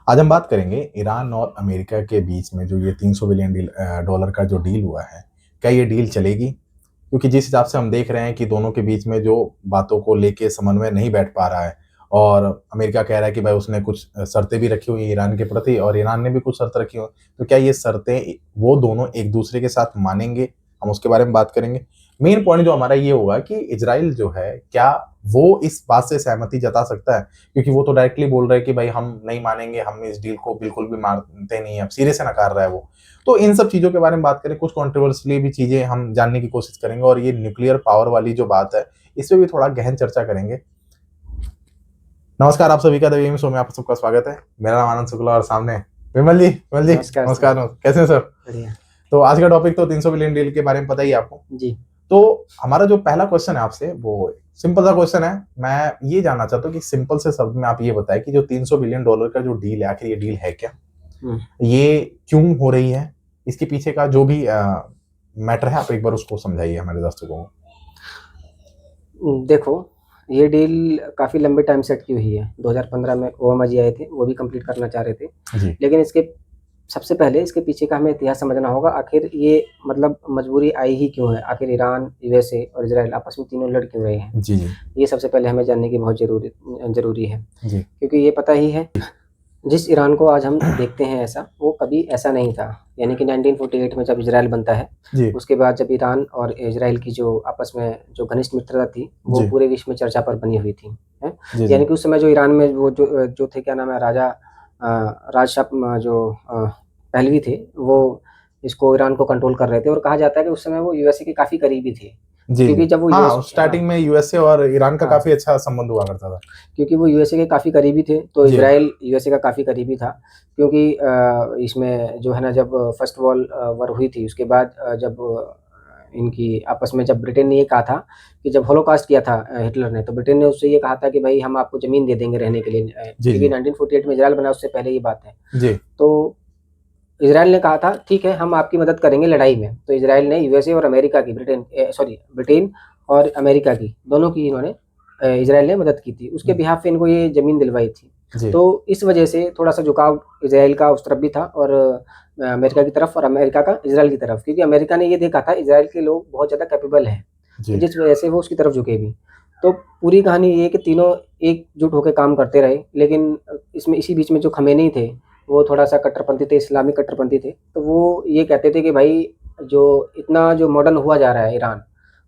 आज हम बात करेंगे ईरान और अमेरिका के बीच में जो ये 300 बिलियन डॉलर का जो डील हुआ है, क्या ये डील चलेगी? क्योंकि जिस हिसाब से हम देख रहे हैं कि दोनों के बीच में जो बातों को लेके समन्वय नहीं बैठ पा रहा है और अमेरिका कह रहा है कि भाई उसने कुछ शर्तें भी रखी हुई हैं ईरान के प्रति और ईरान ने भी कुछ शर्त रखी हुई, तो क्या ये शर्तें वो दोनों एक दूसरे के साथ मानेंगे? हम उसके बारे में बात करेंगे। मेन पॉइंट जो हमारा ये होगा कि इज़राइल जो है, क्या वो इस बात से सहमति जता सकता है? क्योंकि वो तो डायरेक्टली बोल रहा है कि भाई हम नहीं मानेंगे, हम इस डील को बिल्कुल भी मानते नहीं हैं, अब सिरे से नकार रहा है वो। तो इन सब चीज़ों के बारे में बात करें, कुछ कंट्रोवर्शियली भी चीज़ें हम जानने की कोशिश करेंगे और ये न्यूक्लियर पावर वाली जो बात है, इस पे भी थोड़ा गहन चर्चा करेंगे। नमस्कार आप सभी का द वे शो में आप सबका स्वागत है। मेरा नाम आनंद शुक्ला और सामने विमल जी। विमल जी नमस्कार। कैसे हैं सर? बढ़िया। तो आज का टॉपिक तो 300 बिलियन डील के बारे में पता ही है आपको। जी। तो हमारा जो पहला क्वेश्चन है आपसे वो सिंपल सा क्वेश्चन है। मैं ये जानना चाहता हूँ कि सिंपल से शब्द में आप ये बताएं कि जो 300 बिलियन डॉलर का जो डील है, आखिर ये डील है क्या? ये क्यों हो रही है? इसके पीछे का जो भी मैटर है आप एक बार उसको समझाइए हमारे दर्शकों को। देखो, ये डील काफ़ी लंबे टाइम से अटकी हुई है। 2015 में ओबामा जी आए थे, वो भी कंप्लीट करना चाह रहे थे। जी। लेकिन इसके सबसे पहले इसके पीछे का हमें इतिहास समझना होगा। आखिर ये मतलब मजबूरी आई ही क्यों है? आखिर ईरान, यूएसए और इज़राइल आपस में तीनों लड़ क्यों रहे हैं? जी, जी। ये सबसे पहले हमें जानने की बहुत ज़रूरी है। जी। क्योंकि ये पता ही है, जिस ईरान को आज हम देखते हैं ऐसा, वो कभी ऐसा नहीं था। यानी कि 1948 में जब इज़राइल बनता है, जी। उसके बाद जब ईरान और इज़राइल की जो आपस में जो घनिष्ठ मित्रता थी, वो जी। पूरे विश्व में चर्चा पर बनी हुई थी, हैं? जी, जी। यानी कि उस समय जो ईरान में वो जो थे, क्या नाम है, राजा राजशाह पहलवी थे, वो इसको ईरान को कंट्रोल कर रहे थे और कहा जाता है कि उस समय वो यूएसए के काफ़ी करीबी थे। जी, क्योंकि जी। जब वो हाँ, स्टार्टिंग में यूएसए और ईरान का हाँ। काफ़ी अच्छा संबंध हुआ करता था। क्योंकि वो यूएसए के काफ़ी करीबी थे, तो जी। इज़राइल यूएसए का काफ़ी करीबी था। क्योंकि इसमें जो है ना, जब फर्स्ट वर्ल्ड वॉर हुई थी, उसके बाद जब इनकी आपस में जब ब्रिटेन ने ये कहा था कि जब हॉलोकॉस्ट किया था हिटलर ने, तो ब्रिटेन ने उससे ये कहा था कि भाई हम आपको ज़मीन दे देंगे रहने के लिए। जी, क्योंकि जी। 1948 में इज़राइल बना, उससे पहले ये बात है। जी। तो इज़राइल ने कहा था ठीक है, हम आपकी मदद करेंगे लड़ाई में। तो इज़राइल ने यूएसए और अमेरिका की ब्रिटेन और अमेरिका की, दोनों की इन्होंने इज़राइल ने मदद की थी। उसके बिहाफ़ पे इनको ये ज़मीन दिलवाई थी। जी। तो इस वजह से थोड़ा-सा झुकाव इज़राइल का उस तरफ भी था और अमेरिका की तरफ और अमेरिका का इज़राइल की तरफ। क्योंकि अमेरिका ने ये देखा था इज़राइल के लोग बहुत ज़्यादा कैपेबल हैं, जी। जिस वजह से वो उसकी तरफ झुके भी। तो पूरी कहानी ये है कि तीनों एकजुट होके काम करते रहे। लेकिन इसमें इसी बीच में जो खमेनी थे, वो थोड़ा-सा कट्टरपंथी थे, इस्लामिक कट्टरपंथी थे। तो वो ये कहते थे कि भाई जो इतना जो मॉडर्न हुआ जा रहा है ईरान,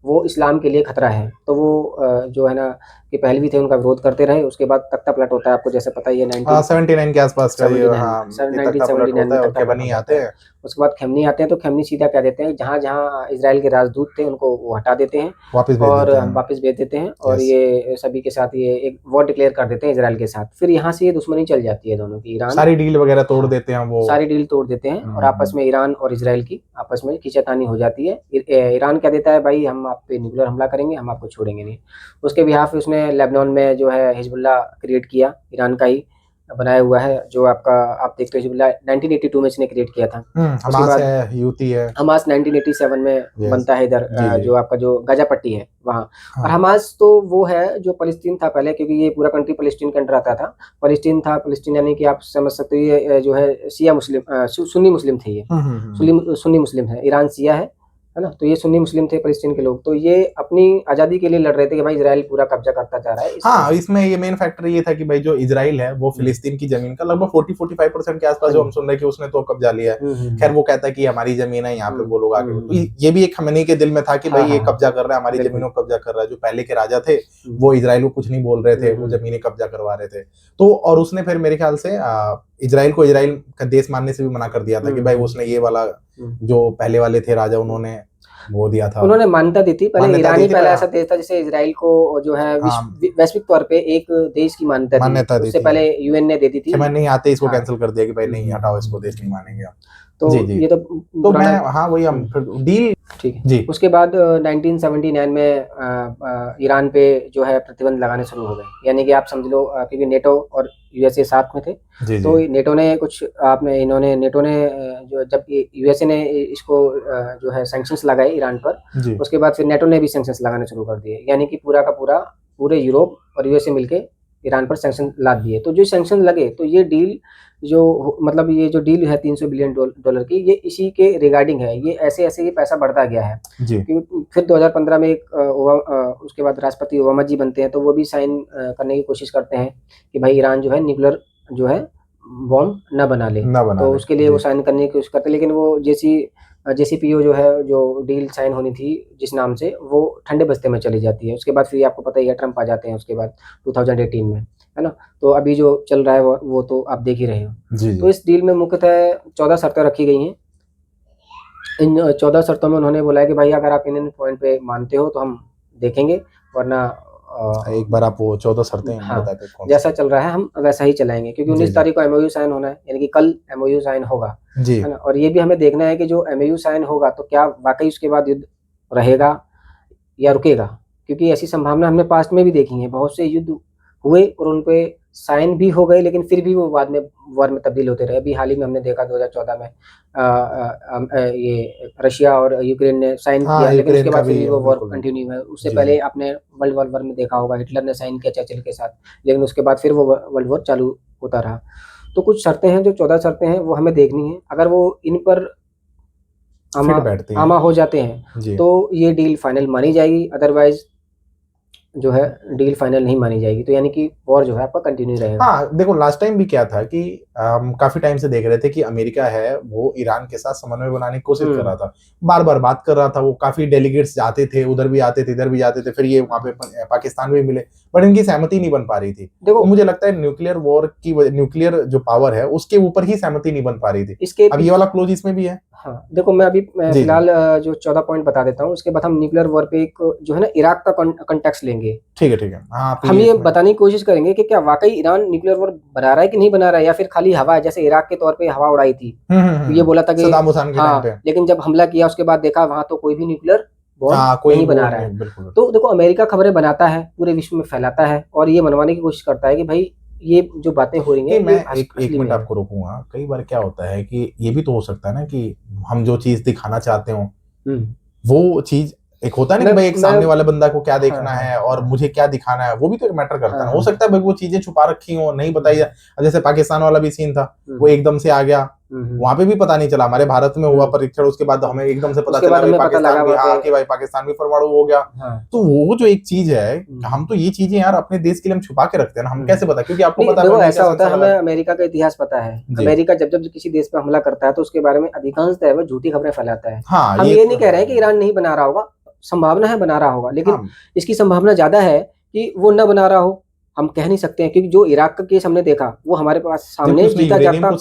वो इस्लाम के लिए खतरा है। तो वो जो है ना कि पहलवी थे, उनका विरोध करते रहे। उसके बाद तख्ता पलट होता है, आपको जैसे पता ही है। 79 के आसपास का ये 79 हाँ, ये तख्ता पलट 1979 होता में है और तख्ता पलट हो खेमनी जाता आते है। हैं। उसके बाद खेमनी आते हैं, तो खेमनी सीधा क्या देते हैं, जहाँ-जहाँ इज़राइल के राजदूत थे, उनको वो हटा देते हैं वापस भेज और देते हैं। वापस भेज देते हैं और यस। ये सभी के साथ ये एक वॉर डिक्लेयर कर देते हैं इज़राइल के साथ। फिर यहाँ से ये दुश्मनी चल जाती है दोनों की, ईरान। सारी डील वगैरह तोड़ हाँ, देते हैं वो। सारी डील तोड़ देते हैं और आपस में ईरान और इज़राइल की आपस में खींचातानी हो जाती है। ईरान क्या देता है, भाई हम आप पे न्यूक्लियर हमला करेंगे, हम आपको छोड़ेंगे नहीं। उसके बिहाफ़ उसने लेबनान में जो है हिज़्बुल्लाह क्रिएट किया, ईरान का ही बनाया हुआ है। जो आपका आप देखते हो, हिज़्बुल्लाह 1982 में इसने क्रिएट किया था। उसके हमास बाद है, यूती है। हमास 1987 में यस। बनता है इधर, जी, जी। जो आपका जो गाज़ा पट्टी है वहाँ। और हाँ। हमास तो वो है जो फ़लस्तीन था पहले, क्योंकि ये पूरा कंट्री फ़लस्तीन के अंडर आता था। फ़लस्तीन यानी कि आप समझ सकते हो, ये जो है शिया मुस्लिम सुन्नी मुस्लिम थे ये। सुन्नी मुस्लिम है, ईरान शिया है ना? तो ये सुन्नी मुस्लिम थे फ़लस्तीन के लोग। तो ये अपनी आज़ादी के लिए लड़ रहे थे कि भाई इज़राइल पूरा कब्ज़ा करता जा रहा है। हाँ, इसमें ये मेन फैक्टर ये था कि भाई जो इज़राइल है, वो फ़िलिस्तीन की ज़मीन का लगभग 40-45% के आसपास जो हम सुन रहे हैं कि उसने तो कब्ज़ा लिया है। खैर वो कहता है कि हमारी ज़मीन है, यहाँ पे वो लोग आके तो ये भी एक खमेनी के दिल में था कि भाई ये कब्ज़ा कर रहा है, हमारी ज़मीनों को कब्ज़ा कर रहा है। जो पहले के राजा थे, वो इज़राइल को कुछ नहीं बोल रहे थे, वो ज़मीनें कब्ज़ा करवा रहे थे। तो और उसने फिर मेरे ख्याल से इज़राइल को इज़राइल का देश मानने से भी मना कर दिया था कि भाई उसने ये वाला जो पहले वाले थे राजा, उन्होंने वो दिया था। उन्होंने मान्यता दी थी। पहले मान्यता ईरान दी ही थी पहला पर ऐसा देश था जिसे इज़राइल को जो है हाँ। वैश्विक तौर पे एक देश की मान्यता दी। दी उससे थी। पहले यूएन ने दे दी थी। खेमनी आते ही इसको हाँ। कैंसल कर दिया कि भाई नहीं हटाओ इसको, देश नहीं मानेंगे हम। तो जी, जी। ये तो तो मैं पुराना हाँ, वही हम फिर डील ठीक है। जी। उसके बाद 1979 में ईरान पे जो है प्रतिबंध लगाने शुरू हो गए। यानी कि आप समझ लो, क्योंकि नेटो और यूएसए साथ में थे। जी, तो जी। नेटो ने नेटो ने जो जब यूएसए ने इसको जो है सैंक्शंस लगाए ईरान पर, जी। उसके बाद फिर नेटो ने भी सैंक्शंस लगाने शुरू कर दिए। यानी कि पूरा का पूरा पूरे यूरोप और यूएसए मिलके ईरान पर सैंक्शन लाद दिए। तो जो सैंक्शन लगे तो ये डील मतलब ये जो डील है 300 बिलियन डॉलर की, ये इसी के रिगार्डिंग है। ये ऐसे-ऐसे ये पैसा बढ़ता गया है। जी। क्योंकि फिर 2015 में उसके बाद राष्ट्रपति ओबामा जी बनते हैं, तो वो भी साइन करने की कोशिश करते हैं कि भाई ईरान जो है न्यूक्लियर जो है बॉम्ब ना बना ले। ना बना तो ले। उसके लिए वो जी। साइन करने की कोशिश करते हैं, लेकिन वो जेसीपीओ जो है, जो डील साइन होनी थी जिस नाम से, वो ठंडे बस्ते में चली जाती है। उसके बाद फिर आपको पता ही है ट्रम्प आ जाते हैं उसके बाद 2018 में, है ना? तो अभी जो चल रहा है वो तो आप देख ही रहे हो। जी, तो जी। इस डील में मुख्यतः 14 शर्तें रखी गई हैं। इन 14 शर्तों में उन्होंने बोला है कि भाई अगर आप इन पॉइंट पे मानते हो तो हम देखेंगे, वरना एक बार आप वो 14 शर्तें हाँ, बताते कौन सी? जैसा चल रहा है हम वैसा ही चलाएँगे, क्योंकि जी, 19 जी। तारीख को एमओयू साइन होना है, यानी कि कल एमओयू साइन होगा, जी। है ना? और ये भी हमें देखना है कि जो एमओयू साइन होगा तो क्या वाक़ई उसके बाद युद्ध रहेगा या रुकेगा? क्योंकि ऐसी संभावना हमने पास्ट में भी देखी है, बहुत से युद्ध हुए और उन पे साइन भी हो गए, लेकिन फिर भी वो बाद में वॉर में तब्दील होते रहे। अभी हाल ही में हमने देखा 2014 में ये रशिया और यूक्रेन ने साइन किया, हाँ, लेकिन उसके यूक्रेन का बाद फिर भी भी वो वॉर बिल्कुल, बिल्कुल। कंटिन्यू है। उससे जी, पहले जी। आपने वर्ल्ड वॉर 1 में देखा होगा, हिटलर ने साइन किया चर्चिल के साथ, लेकिन उसके बाद फिर वो वर्ल्ड वॉर चालू होता रहा। तो कुछ शर्तें हैं, जो 14 शर्तें हैं, वो हमें देखनी है। अगर वो इन पर आमा फिट बैठती हैं। आमा हो जाते हैं, जी। तो ये डील फाइनल मानी जाएगी, अदरवाइज़ जो है डील फाइनल नहीं मानी जाएगी। तो यानी कि वॉर जो है आपका कंटिन्यू रहेगा। हाँ, देखो लास्ट टाइम भी क्या था कि हम काफ़ी टाइम से देख रहे थे कि अमेरिका है, वो ईरान के साथ समन्वय बनाने की कोशिश कर रहा था। बार-बार बात कर रहा था, वो काफ़ी डेलीगेट्स जाते थे, उधर भी आते थे, इधर भी जाते थे, फिर ये वहाँ पे पाकिस्तान भी मिले, बट इनकी सहमति नहीं बन पा रही थी। तो देखो मुझे लगता है न्यूक्लियर जो पावर है, उसके ऊपर ही सहमति नहीं बन पा रही थी। इसके अब ये वाला क्लॉज़ इसमें भी है। हाँ, देखो मैं जी, जी। फिलहाल जो 14 पॉइंट बता देता हूँ, उसके बाद हम न्यूक्लियर वॉर पे एक जो है ना इराक का कॉन्टेक्स्ट लेंगे। ठीक है, ठीक है। हाँ, आप हम ये ये इसमें बताने की कोशिश करेंगे कि क्या वाक़ई ईरान न्यूक्लियर वॉर बना रहा है कि नहीं बना रहा है, या फिर खाली हवा है, जैसे इराक के तौर पे हवा उड़ाई थी। हुँ, हुँ, ये हुँ। बोला था कि सद्दाम हुसैन के टाइम पे। हाँ, लेकिन जब हमला किया उसके बाद देखा वहाँ तो कोई भी न्यूक्लियर बॉम्ब हाँ, कोई नहीं वो बना रहा नहीं, है। बिल्कुल। तो देखो अमेरिका खबरें बनाता है, पूरे विश्व में फैलाता है और ये मनवाने की कोशिश करता है कि भाई ये जो बातें हो रही नहीं, हैं मैं ये एक असली मिनट में है। आपको रोकूँगा। कई बार क्या होता है कि ये भी तो हो सकता है ना कि हम जो चीज़ दिखाना चाहते हों, हुँ। वो चीज़ एक होता है ना कि मैं भाई एक मैं सामने वाले बंदा को क्या हाँ, देखना हाँ, है और हाँ। मुझे क्या दिखाना है, वो भी तो एक मैटर करता हाँ, है ना। हो हाँ। सकता है भाई वो चीज़ें छुपा रखी हों, नहीं बताई हुँ, जाए। अब जैसे पाकिस्तान वाला भी सीन था, हुँ, वो एकदम से आ गया, हुँ, हुँ, वहाँ पे भी पता नहीं चला। हमारे भारत में हुआ हुँ, परीक्षण, उसके बाद हुँ। हमें एकदम से पता उसके चला बाद भाई हमें पता लगा पाकिस्तान भी वहाँ पे हाँ, कि भाई पाकिस्तान भी परमाणु हो गया। हाँ। तो वो जो एक चीज़ है, हुँ, हम तो ये चीज़ें यार अपने देश के लिए हम छुपा के रखते हैं ना, हम हुँ। कैसे बताएँ? क्योंकि आपको नहीं पता है मैं देखो अमेरिका ऐसा होता है, से हमें लगा अमेरिका का इतिहास पता है। जी। अमेरिका जब किसी देश पे हमला करता है तो उसके बारे में अधिकांशतः वो झूठी खबरें फैलाता है। हाँ, हम ये ये तो नहीं कह रहे है। हैं कि ईरान नहीं बना रहा होगा, संभावना है बना रहा होगा, लेकिन हाँ, इसकी संभावना ज़्यादा है कि वो ना बना रहा हो। हम कह नहीं सकते हैं, क्योंकि जो इराक का केस हमने देखा वो हमारे पास जबकि सामने उसने यूरेनियम को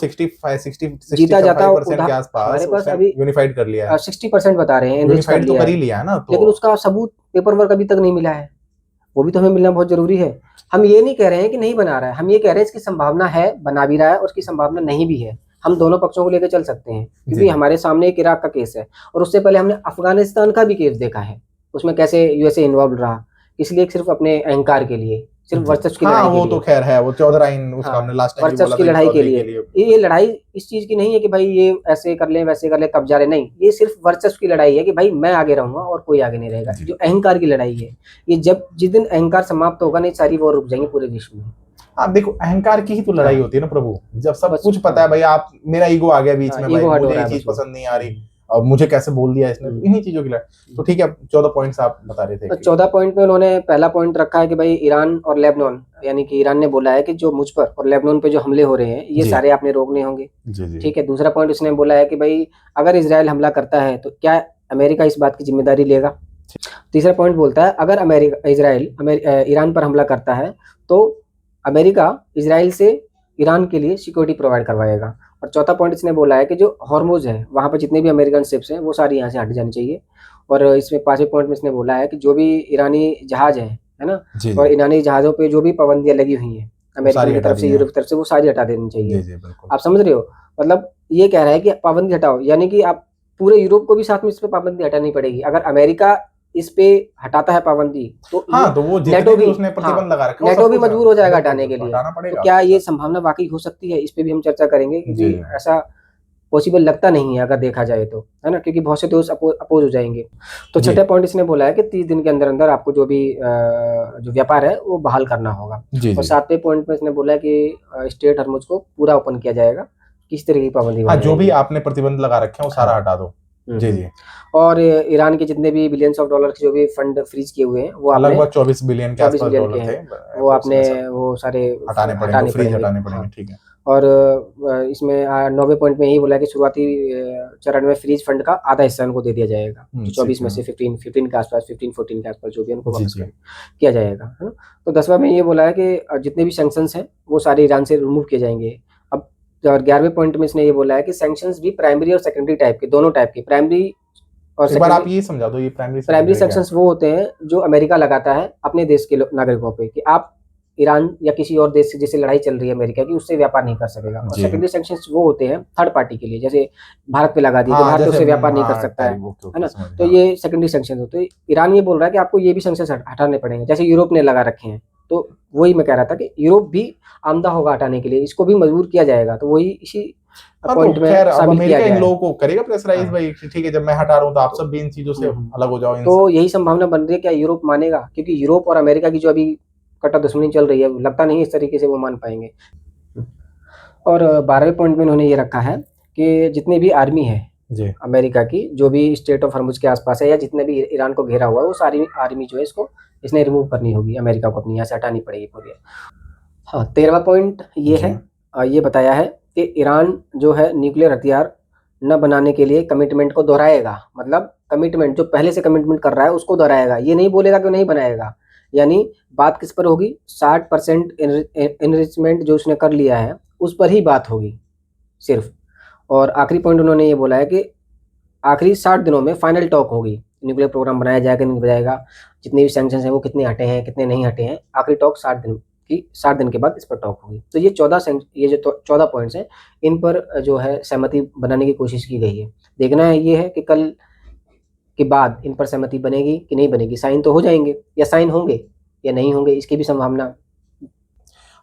जीता-जाता 65% के आसपास हमारे पास उसने अभी यूनिफाइड कर लिया है। 60% बता रहे हैं, एनरिच कर यूनिफाइड तो लिया कर ही है। लिया है ना, तो लेकिन उसका सबूत पेपर वर्क अभी तक नहीं मिला है। वो भी तो हमें मिलना बहुत ज़रूरी है। हम ये नहीं कह रहे हैं कि नहीं बना रहा है, हम ये कह रहे हैं इसकी संभावना है, बना भी रहा है और उसकी संभावना नहीं भी है। हम दोनों पक्षों को लेके चल सकते हैं, जी, क्योंकि जी। हमारे सामने एक इराक का केस है और उससे पहले हमने अफ़गानिस्तान का भी केस देखा है। उसमें कैसे यूएसए इन्वॉल्वड रहा, इसलिए सिर्फ़ अपने अहंकार के लिए, सिर्फ़ जी। वर्चस्व की हाँ, लड़ाई के वो तो लिए। ख़ैर है, वो चौधराइन उसका हमने हाँ, लास्ट टाइम भी वर्चस्व बोला की था कि लड़ाई के चौधरी लिए। के लिए ये लड़ाई इस चीज़ की नहीं है कि भाई ये ऐसे कर लें, वैसे कर लें, कब्ज़ा लें, नहीं। ये सिर्फ़ वर्चस्व की लड़ाई है कि भाई मैं आगे रहूँगा और कोई आगे नहीं रहेगा। जी। जो अहंकार की लड़ाई है, ये जब जिस दिन अहंकार समाप्त होगा ना, ये सारी वॉर रुक जाएँगी पूरे विश्व में। हाँ, देखो अहंकार की ही तो लड़ाई हाँ, होती है ना प्रभु। जब सब बस कुछ पता है हाँ, भाई आप मेरा ईगो आ गया बीच हाँ, में भाई, ईगो हर्ट हो मुझे रहा ये है चीज़ बस वो। पसंद नहीं आ रही और मुझे कैसे बोल दिया इसने, तो हुँ। इन्हीं चीज़ों की लड़ाई। तो ठीक है, अब 14 पॉइंट्स आप बता रहे थे तो कि 14 पॉइंट में उन्होंने पहला पॉइंट रखा है कि भाई ईरान और लेबनान, यानी कि ईरान ने बोला है कि जो मुझ पर और लेबनान पे जो हमले हो रहे हैं, ये जी। सारे आपने रोकने होंगे। जी, जी। ठीक है, दूसरा पॉइंट उसने बोला है कि भाई अगर इज़राइल हमला करता है तो क्या अमेरिका इस बात की ज़िम्मेदारी लेगा? तीसरा पॉइंट बोलता है अगर ईरान पर हमला करता है तो अमेरिका इज़राइल से ईरान के लिए सिक्योरिटी प्रोवाइड करवाएगा। और चौथा पॉइंट इसने बोला है कि जो हॉर्मुज़ है, वहाँ पे जितने भी अमेरिकन शिप्स हैं, वो सारी यहाँ से हट जानी चाहिए। और इसमें 5वें पॉइंट में इसने बोला है कि जो भी ईरानी जहाज़ हैं, है ना? जी, और जी। ईरानी जहाज़ों पे जो भी पाबंदियाँ लगी हुई हैं, वो अमेरिका सारी की हटा तरफ दी से, हैं। यूरोप की तरफ से, वो सारी हटा देनी चाहिए। जी, जी, बिल्कुल। आप समझ रहे हो? मतलब ये कह रहा है कि पाबंदी हटाओ, यानी कि आप पूरे यूरोप को भी साथ में इस पे पाबंदी हटानी पड़ेगी। अगर अमेरिका इस पे हटाता है पाबंदी, तो हाँ, तो वो नेटो जितने भी भी उसने हाँ, प्रतिबंध लगा रखे हैं, वो नेटो सब भी कुछ मजबूर हो जाएगा बिल्कुल, हटाने के बिल्कुल लिए। हटाना तो पड़ेगा। क्या ये संभावना वाक़ई हो सकती है? इस पे भी हम चर्चा करेंगे, जी, क्योंकि जी। ऐसा पॉसिबल लगता नहीं है अगर देखा जाए तो, है ना, क्योंकि बहुत से दोस्त अपोज हो जाएंगे। तो जी छठे पॉइंट इसने बोला है कि 30 दिन के अंदर अंदर आपको जो भी जो व्यापार है वो बहाल करना होगा। जी और जी। सातवें पॉइंट में इसने बोला है कि स्टेट हर्मुज को पूरा ओपन किया जाएगा, किसी तरह की पाबंदी हाँ, बढ़ाई जो भी जाएगी। आपने प्रतिबंध लगा रखे हैं वो हाँ। सारा हटा दो। जी जी। और ईरान के जितने भी बिलियंस ऑफ डॉलर के जो भी फंड फ्रीज किए हुए हैं वो आपने लगभग 24 बिलियन के 24 आसपास बिलियन के डॉलर थे, हैं, वो आपने वो सारे हटाने पड़ेंगे, हटाने फ्रीज पड़ेंगे। हटाने पड़ेंगे, हाँ। ठीक है। और इसमें 9वें पॉइंट में यही बोला है कि शुरुआती चरण में फ्रीज फंड का आधा हिस्सा उनको दे दिया जाएगा, जो 24 में से 15 के आसपास, 15-14 के आसपास जो भी उनको वापस किया जाएगा, है ना। तो 10वां में ये बोला है कि जितने भी सैंक्शंस हैं वो सारे ईरान से रिमूव किए जाएंगे। अब 11वें पॉइंट में इसने ये बोला है कि सैंक्शंस भी प्राइमरी और सेकेंडरी टाइप के, दोनों टाइप के, प्राइमरी और एक बार आप ये समझा दो, ये प्राइमरी प्राइमरी सैंक्शंस वो होते हैं जो अमेरिका लगाता है अपने देश के नागरिकों पे, कि आप ईरान या किसी और देश से जिससे लड़ाई चल रही है अमेरिका की, उससे व्यापार नहीं कर सकेगा। और सेकेंडरी सैंक्शंस वो होते हैं थर्ड पार्टी के लिए, जैसे भारत पे लगा दिए कि भारत उससे व्यापार नहीं कर सकता है ना। तो ये सेकेंडरी सैंक्शंस होते हैं। ईरान ये बोल रहा है कि आपको ये भी सैंक्शंस हटाने पड़ेंगे, जैसे यूरोप ने लगा रखे हैं। तो वही मैं कह रहा था कि यूरोप भी आमदा होगा हटाने के लिए, इसको भी मजबूर किया जाएगा। तो वही इसी पॉइंट में शामिल किया गया है। इन लोगों को करेगा प्रेशराइज भाई, ठीक है जब मैं हटा रहा हूं तो आप सब भी इन चीजों से अलग हो जाओ। तो यही संभावना बन रही है, क्या यूरोप मानेगा? क्योंकि यूरोप और अमेरिका की जो अभी कट्टर दुश्मनी चल रही है, लगता नहीं इस तरीके से वो मान पाएंगे। और 12वें पॉइंट में इन्होंने ये रखा है कि जितनी भी आर्मी है जी अमेरिका की, जो भी स्टेट ऑफ हॉर्मुज के आसपास है या जितने भी ईरान को घेरा हुआ है, वो सारी आर्मी जो है इसने रिमूव करनी होगी, अमेरिका को अपनी यहाँ से हटानी पड़ेगी पूरी। हाँ, 13वां पॉइंट ये है, ये बताया है कि ईरान जो है न्यूक्लियर हथियार न बनाने के लिए कमिटमेंट को दोहराएगा। मतलब कमिटमेंट जो पहले से कमिटमेंट कर रहा है उसको दोहराएगा, ये नहीं बोलेगा कि नहीं बनाएगा। यानी बात किस पर होगी? 60% एनरिचमेंट जो उसने कर लिया है उस पर ही बात होगी सिर्फ। और आखिरी पॉइंट उन्होंने ये बोला है कि आखिरी 60 दिनों में फाइनल टॉक होगी, न्यूक्लियर प्रोग्राम बनाया जाएगा नहीं बनाएगा, जितने भी सैंक्शंस हैं वो कितने हटे हैं कितने नहीं हटे हैं, आखिरी टॉक 60 दिन के बाद इस पर टॉक होगी। तो ये 14 पॉइंट्स हैं, इन पर जो है सहमति बनाने की कोशिश की गई है। देखना है ये है कि कल के बाद इन पर सहमति बनेगी कि नहीं बनेगी। साइन तो हो जाएंगे, या साइन होंगे या नहीं होंगे, इसकी भी संभावना।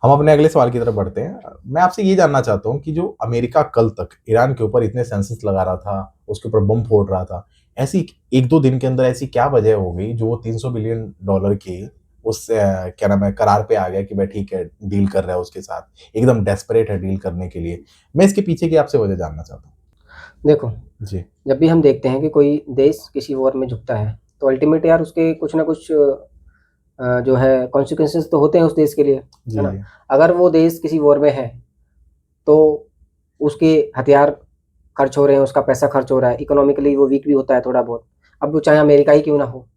हम अपने अगले सवाल की तरफ बढ़ते हैं। मैं आपसे ये जानना चाहता हूँ कि जो अमेरिका कल तक ईरान के ऊपर इतने सैंक्शंस लगा रहा था, उसके ऊपर बम फोड़ रहा था, ऐसी 1-2 दिन के अंदर ऐसी क्या वजह हो गई जो वो 300 बिलियन डॉलर की उस क्या नाम है करार पे आ गया कि भाई ठीक है डील कर रहा है उसके साथ, एकदम डेस्परेट है डील करने के लिए। मैं इसके पीछे की आपसे वजह जानना चाहता हूँ। देखो जी, जब भी हम देखते हैं कि कोई देश किसी वॉर में झुकता है तो अल्टीमेट यार उसके कुछ ना कुछ जो है कॉन्सिक्वेंसेस तो होते हैं उस देश के लिए, है ना। अगर वो देश किसी वॉर में है तो उसके हथियार खर्च हो रहे हैं, उसका पैसा खर्च हो रहा है, इकोनॉमिकली वो वीक भी होता है थोड़ा बहुत। अब वो चाहे अमेरिका ही क्यों ना हो,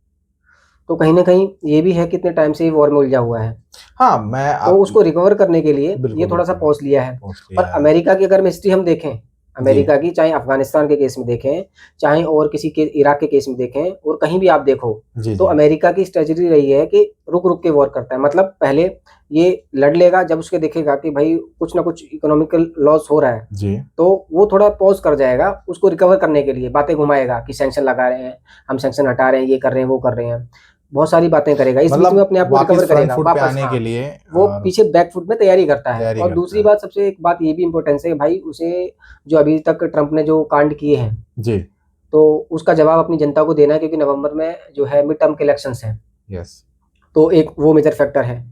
तो कहीं ना कहीं ये भी है कितने टाइम से ये वॉर में उलझा हुआ है। हाँ, तो उसको रिकवर करने के लिए ये थोड़ा सा पॉज लिया है। और अमेरिका की अगर हिस्ट्री हम देखें, अमेरिका की चाहे अफगानिस्तान के केस में देखें, चाहे और किसी के इराक के केस में देखें, और कहीं भी आप देखो, तो अमेरिका की स्ट्रेटजी रही है कि रुक रुक के वॉर करता है। मतलब पहले ये लड़ लेगा, जब उसके देखेगा कि भाई कुछ ना कुछ इकोनॉमिकल लॉस हो रहा है तो वो थोड़ा पॉज कर जाएगा, उसको रिकवर करने के लिए बातें घुमाएगा कि सैंक्शन लगा रहे हैं, हम सैंक्शन हटा रहे हैं, ये कर रहे हैं, वो कर रहे हैं, बहुत सारी बातें करेगा। इस बीच में अपने आप को रिकवर करेगा वापस आने के लिए, वो पीछे बैकफुट में तैयारी करता है। और दूसरी बात, सबसे एक बात ये भी इम्पोर्टेंस है भाई, उसे जो अभी तक ट्रंप ने जो कांड किए हैं जी, तो उसका जवाब अपनी जनता को देना है, क्योंकि नवंबर में जो है मिड टर्म के इलेक्शंस हैं। तो एक वो मेजर फैक्टर है।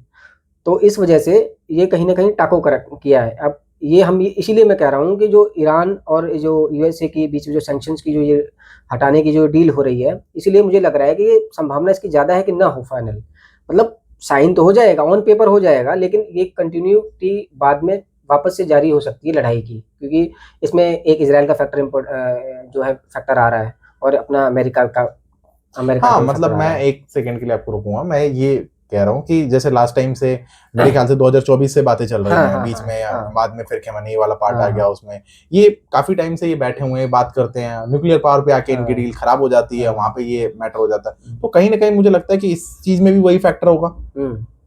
तो इस वजह से ये कहीं ना कहीं टाको किया है। अब ये हम इसीलिए मैं कह रहा हूँ कि जो ईरान और जो यूएसए के बीच में जो सैंक्शंस की जो ये हटाने की जो डील हो रही है, इसीलिए मुझे लग रहा है कि ये संभावना इसकी ज़्यादा है कि ना हो फाइनल। मतलब साइन तो हो जाएगा, ऑन पेपर हो जाएगा, लेकिन ये कंटिन्यूटी बाद में वापस से जारी हो सकती है लड़ाई की, क्योंकि इसमें एक इजराइल का फैक्टर जो है फैक्टर आ रहा है, और अपना अमेरिका का हाँ, मतलब मैं एक सेकंड के लिए आपको रोकूंगा। मैं ये कह रहा हूँ कि जैसे लास्ट टाइम से मेरे ख्याल से 2024 से बातें चल रही हैं, बीच में बाद में फिर खेमनी वाला पार्ट आ गया, उसमें ये काफी टाइम से ये बैठे हुए हैं, बात करते हैं, न्यूक्लियर पावर पे आके इनकी डील खराब हो जाती है, वहां पे ये मैटर हो जाता है। तो कहीं ना कहीं मुझे लगता है कि इस चीज में भी वही फैक्टर होगा,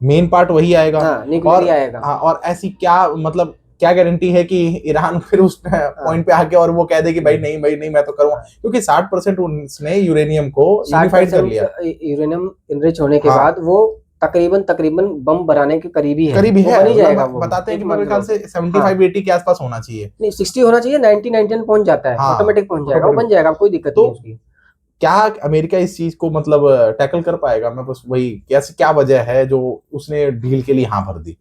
मेन पार्ट वही आएगा। और ऐसी क्या मतलब क्या गारंटी है कि ईरान फिर उस पॉइंट पे आके और वो कह दे कि भाई नहीं मैं तो करूंगा, क्योंकि 60% उसने यूरेनियम को यूनिफाइड कर लिया। यूरेनियम इनरिच होने के बाद वो तकरीबन बम बनाने के करीबी है, करीबी वो है, बन ही जाएगा मतलब वो, बताते हैं एक कि मान मेरे लो। ख्याल से 75-80 के आसपास होना चाहिए। नहीं 60 होना चाहिए, 90-91 पहुंच जाता है, हाँ, ऑटोमेटिक पहुंच जाएगा, वो बन जाएगा, कोई दिक्कत तो नहीं है उसकी। क्या अमेरिका इस चीज को मतलब टैकल कर पाएगा? मैं बस वही, कैसे, क्या वजह है जो उसने डील के लिए हाँ भर दी?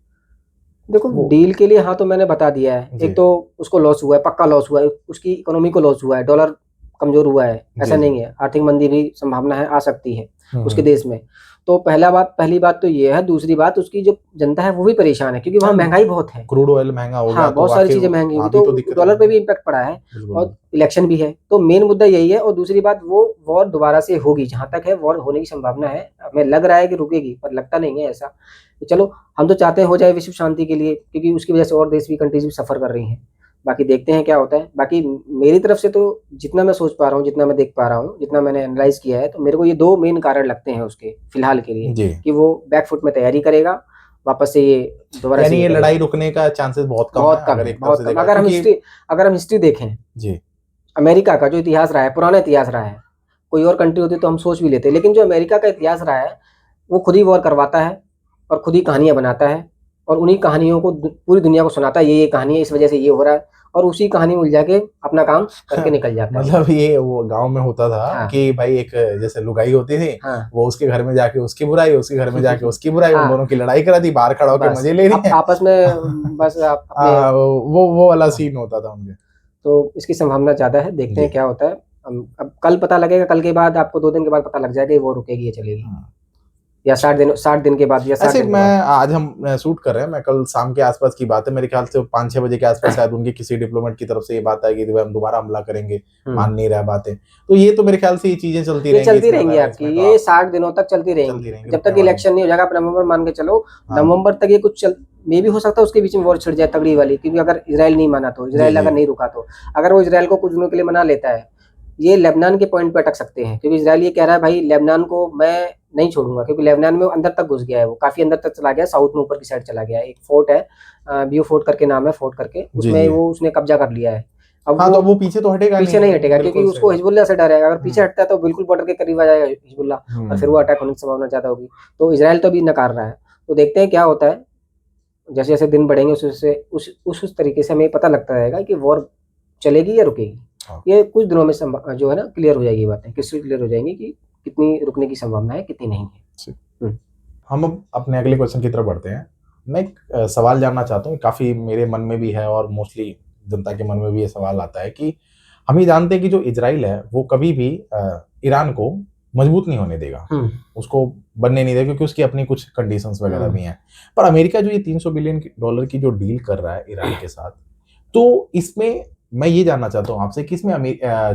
देखो वो डील के लिए हाँ तो मैंने बता दिया है, जी एक तो उसको लॉस हुआ है, पक्का लॉस हुआ है, उसकी इकोनॉमी को लॉस हुआ है, डॉलर कमजोर हुआ है, ऐसा जी जी। नहीं है, आर्थिक मंदी भी संभावना है, आ सकती है उसके हम्म। देश में। तो पहली बात तो ये है, दूसरी बात उसकी जो जनता है वो भी परेशान है, क्योंकि वहाँ महंगाई बहुत है। क्रूड ऑयल महंगा हो गया हाँ, तो बहुत सारी आखिर चीजें महंगी होगी, वहां भी तो तो दिक्कत डॉलर पे आएगी। भी इम्पैक्ट पड़ा है। बिल्कुल। और इलेक्शन भी है, तो मेन मुद्दा यही है। और दूसरी बात, वो वॉर दोबारा से होगी, जहां तक है वॉर होने की संभावना है, हमें लग रहा है कि रुकेगी, पर लगता नहीं है ऐसा। तो चलो, हम तो चाहते हैं हो जाए विश्व शांति के लिए, क्योंकि उसकी वजह से और देश भी, कंट्रीज भी सफर कर रही हैं। बाकी देखते हैं क्या होता है। बाकी मेरी तरफ से तो जितना मैं सोच पा रहा हूँ, जितना मैं देख पा रहा हूँ, जितना मैंने एनालाइज किया है, तो मेरे को ये दो मेन कारण लगते हैं उसके फिलहाल के लिए, जी, कि वो बैकफुट में तैयारी करेगा, वापस से ये दोबारा से यानी ये ये करेगा। लड़ाई रुकने का चांसेस बहुत कम है बहुत कम अगर है, एक तरफ बहुत से कम। देखा जाए, क्योंकि अगर हम हिस्ट्री देखें, जी अमेरिका का जो इतिहास रहा है, पुराना इतिहास रहा है, कोई और कंट्री होती तो हम सोच भी लेते, लेकिन जो अमेरिका का इतिहास रहा है, वो खुद ही वॉर करवाता है और खुद ही कहानियां बनाता है, और उन्हीं कहानियों को पूरी दुनिया को सुनाता है, ये कहानी है, इस वजह से ये हो रहा है, और उसी कहानी में उलझा के अपना काम करके निकल जाता है वो। मतलब ये वो गांव में होता था हाँ कि भाई एक जैसे लुगाई होती थी, हाँ वो उसके घर में जाके उसकी बुराई, उसके घर में जाके उसकी बुराई, उन हाँ, दोनों की लड़ाई करा दी, बाहर खड़ा होकर बस मजे ले रही है। आपस में बस आप अपने। वो वाला हाँ, सीन होता था उनके। तो इसकी संभावना ज्यादा है, देखते जी। हैं क्या होता है। अब कल पता लगेगा, कल के बाद आपको 2 दिन के बाद पता लग जाएगा ये वो रुकेगी या चलेगी, हाँ। या 60 दिन के बाद, या साठ ऐसे दिन के मैं बाद। आज हम शूट कर रहे हैं, मैं कल शाम के आसपास की बात है, मेरे ख्याल से 5-6 बजे के आसपास शायद उनके किसी डिप्लोमेट की तरफ से ये बात आएगी कि भाई हम दोबारा हमला करेंगे, हम्म, मान नहीं रहा बातें। तो ये तो मेरे ख्याल से ये चीजें चलती ये रहेंगी, चलती इसमें रहेंगी आपकी, इसमें तो ये आप 60 दिनों तक चलती चलती रहेंगी, रहेंगी, जब रुकने तक वाली नहीं। इलेक्शन नहीं हो जाएगा। आप नवंबर मान के चलो, हाँ नवंबर तक ये कुछ चल, मे भी हो सकता है उसके बीच में वॉर छिड़ जाए तगड़ी वाली, क्योंकि अगर इसराइल नहीं माना तो, जी इसराइल जी। अगर नहीं रुका तो, अगर वो इसराइल को कुछ दिनों के लिए मना लेता है, ये लेबनान के पॉइंट पे अटक सकते हैं, क्योंकि इसराइल ये कह रहा है भाई लेबनान को मैं नहीं छोड़ूंगा, क्योंकि लेबनान में वो अंदर तक घुस गया है, वो काफी अंदर तक चला गया, साउथ में ऊपर की साइड चला गया है। एक फोर्ट है, बियो फोर्ट करके नाम है, फोर्ट करके, जी उसमें जी। वो उसने कब्जा कर लिया है। अब हाँ, वो तो वो पीछे तो हटेगा पीछे नहीं हटेगा, क्योंकि बिल्कुल सही उसको बात। हिजबुल्लाह से डर है, अगर पीछे हम्म हटता है तो बिल्कुल बॉर्डर के करीब आ जाएगा हिजबुल्लाह, और फिर वो हम्म। अटैक होने की संभावना ज्यादा होगी। तो इसराइल तो अभी नकार रहा है, तो देखते हैं क्या होता है। जैसे जैसे दिन बढ़ेंगे उस तरीके से हमें पता लगता रहेगा कि वॉर चलेगी या रुकेगी। हाँ। ये कुछ दिनों में जो है ना क्लियर हो जाएगी, बातें क्रिस्टल क्लियर हो जाएंगी कि कितनी रुकने की संभावना है, कितनी नहीं है। हम्म, हम अब अपने अगले क्वेश्चन की तरफ बढ़ते हैं। मैं एक सवाल जानना चाहता हूँ, काफी मेरे मन में भी है और मोस्टली जनता के मन में भी ये सवाल आता है कि हम ये जानते हैं कि जो इजराइल है वो कभी भी ईरान को मजबूत नहीं होने देगा, हम्म, उसको बनने नहीं देगा, क्योंकि उसकी अपनी कुछ कंडीशंस वगैरह भी हम्म, हैं। पर अमेरिका जो ये 300 बिलियन डॉलर की जो डील कर रहा है ईरान के साथ, तो इसमें मैं ये जानना चाहता हूँ आपसे कि इसमें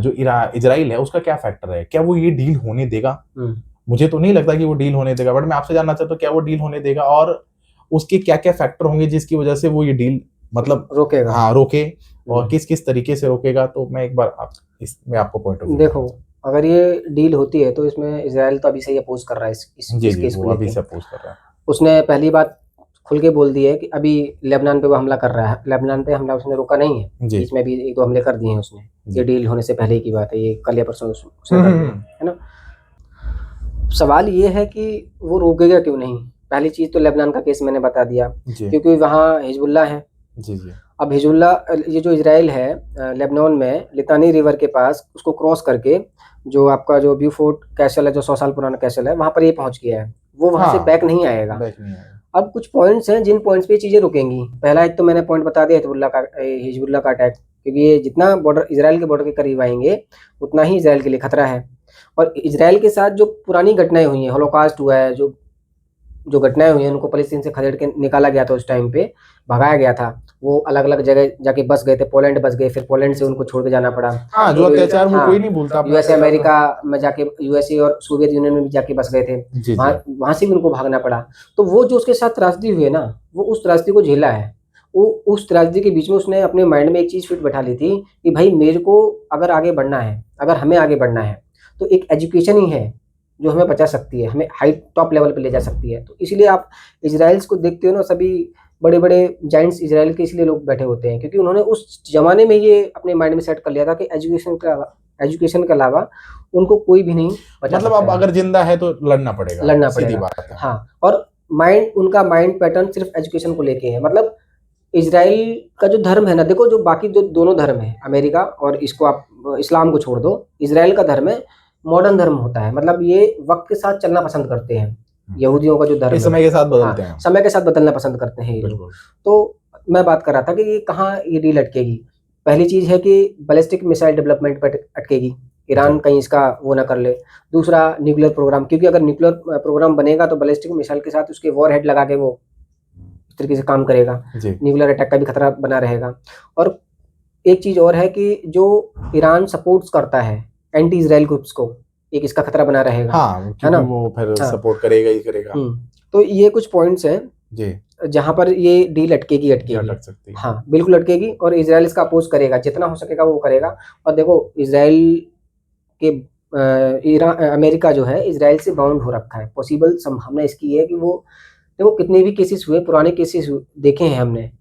जो इजराइल है उसका क्या फैक्टर है, क्या वो ये डील होने देगा? हम्म। मुझे तो नहीं लगता कि वो डील होने देगा, बट मैं आपसे जानना चाहता हूँ क्या वो डील होने देगा, और उसके क्या क्या फैक्टर होंगे जिसकी वजह से वो ये डील मतलब रोकेगा। हाँ रोके, और हम्म। किस किस तरीके से रोकेगा। तो मैं एक बार आप इसमें आपको पॉइंट ऑफ व्यू देखो, अगर ये डील होती है तो इसमें इसराइल तो अभी से ही अपोज कर रहा है जी इस जी, केस को वो अभी लेके। से अपोज कर रहा है। उसने पहली बात खुल के बोल दी है कि अभी लेबनान पे वो हमला कर रहा है, लेबनान पे हमला उसने रोका नहीं है, जी बीच में भी 1-2 हमले कर दिए हैं उसने। जी। ये डील होने से पहले की बात है, ये कल या परसों उसने कर दिए, है ना। सवाल ये है कि वो रोकेगा क्यों नहीं। पहली चीज तो लेबनान का केस मैंने बता दिया, जी क्योंकि वहाँ हिजबुल्लाह है। जी जी। अब हिजबुल्लाह, ये जो इजराइल है, लेबनान में लितानी रिवर के पास उसको क्रॉस करके, जो आपका जो ब्यूफोर्ट कैसल है, जो 100 साल पुराना कैसल है, वहां पर ये पहुंच गया है, वो वहां से हाँ, बैक नहीं आएगा। बैक नहीं आएगा। अब कुछ पॉइंट्स हैं जिन पॉइंट्स पे चीजें रुकेंगी। पहला एक तो मैंने पॉइंट बता दिया हिजबुल्लाह का अटैक, क्योंकि ये जितना बॉर्डर, इसराइल के बॉर्डर के करीब आएंगे, उतना ही इसराइल के लिए खतरा है। और इसराइल के साथ जो पुरानी घटनाएं हुई हैं, होलोकॉस्ट हुआ है, जो जो घटनाएं हुई हैं, उनको फलस्तीन से खदेड़ के निकाला गया था, उस टाइम पे भगाया गया था, वो अलग अलग जगह जाके बस गए थे, पोलैंड बस गए, फिर पोलैंड से उनको छोड़ के जाना पड़ा। हाँ, जो तो अत्याचार वो हाँ, कोई नहीं भूलता अपना यूएसए अत्याचार तो। अमेरिका में जाके, यूएसए और सोवियत यूनियन में भी जाके बस गए थे, जी वहां जी। वहां से भी उनको भागना पड़ा। तो वो जो उसके साथ त्रासदी हुई है ना, वो उस त्रासदी को झेला है। वो उस त्रासदी के बीच में उसने अपने माइंड में एक चीज फिट बैठा ली थी कि भाई मेरे को अगर आगे बढ़ना है, अगर हमें आगे बढ़ना है, तो एक एजुकेशन ही है जो हमें बचा सकती है, हमें हाई टॉप लेवल पे ले जा सकती है। तो इसलिए आप इजराइल्स को देखते हो ना, सभी बड़े बड़े जाइंट्स इसराइल के इसलिए लोग बैठे होते हैं, क्योंकि उन्होंने उस जमाने में ये अपने माइंड में सेट कर लिया था कि एजुकेशन के अलावा उनको कोई भी नहीं बचा मतलब सकता अब है। अगर जिंदा है तो लड़ना पड़ेगा, लड़ना सीधी पड़ेगा, बात है। हाँ। और माइंड, उनका माइंड पैटर्न सिर्फ एजुकेशन को लेके है। मतलब इजराइल का जो धर्म है ना, देखो जो बाकी जो दोनों धर्म है, अमेरिका और इसको आप इस्लाम को छोड़ दो, इजराइल का धर्म है मॉडर्न धर्म होता है। मतलब ये वक्त के साथ चलना पसंद करते हैं। यहूदियों का जो धर्म ये है, समय के साथ बदलते हैं। समय के साथ बदलना पसंद करते हैं ये लोग। बिल्कुल। तो मैं बात कर रहा था कि ये कहाँ ये डील अटकेगी। पहली चीज है कि बैलिस्टिक मिसाइल डेवलपमेंट पर अटकेगी, ईरान जी। कहीं इसका वो ना कर ले। दूसरा न्यूक्लियर प्रोग्राम, क्योंकि अगर न्यूक्लियर प्रोग्राम बनेगा तो बैलिस्टिक मिसाइल के साथ उसके वॉर हेड लगा के वो इस तरीके से काम करेगा, जी। न्यूक्लियर अटैक का भी खतरा बना रहेगा। और एक चीज और है कि जो ईरान सपोर्ट्स करता है एंटी इजराइल ग्रुप्स को, एक इसका खतरा बना रहेगा। हाँ, है क्योंकि ना? वो फिर हाँ। सपोर्ट करेगा ही करेगा। तो ये कुछ पॉइंट्स हैं जी। जहां पर ये डील अटकेगी। अटक सकती है। हाँ बिल्कुल अटकेगी, और इजराइल इसका अपोज करेगा, जितना हो सकेगा वो करेगा। और देखो इजराइल के अमेरिका जो है इजराइल से बाउंड हो रखा है। पॉसिबल संभावना इसकी है कि वो, देखो कितने भी केसेस हुए, पुराने केसेस देखे हैं हमने,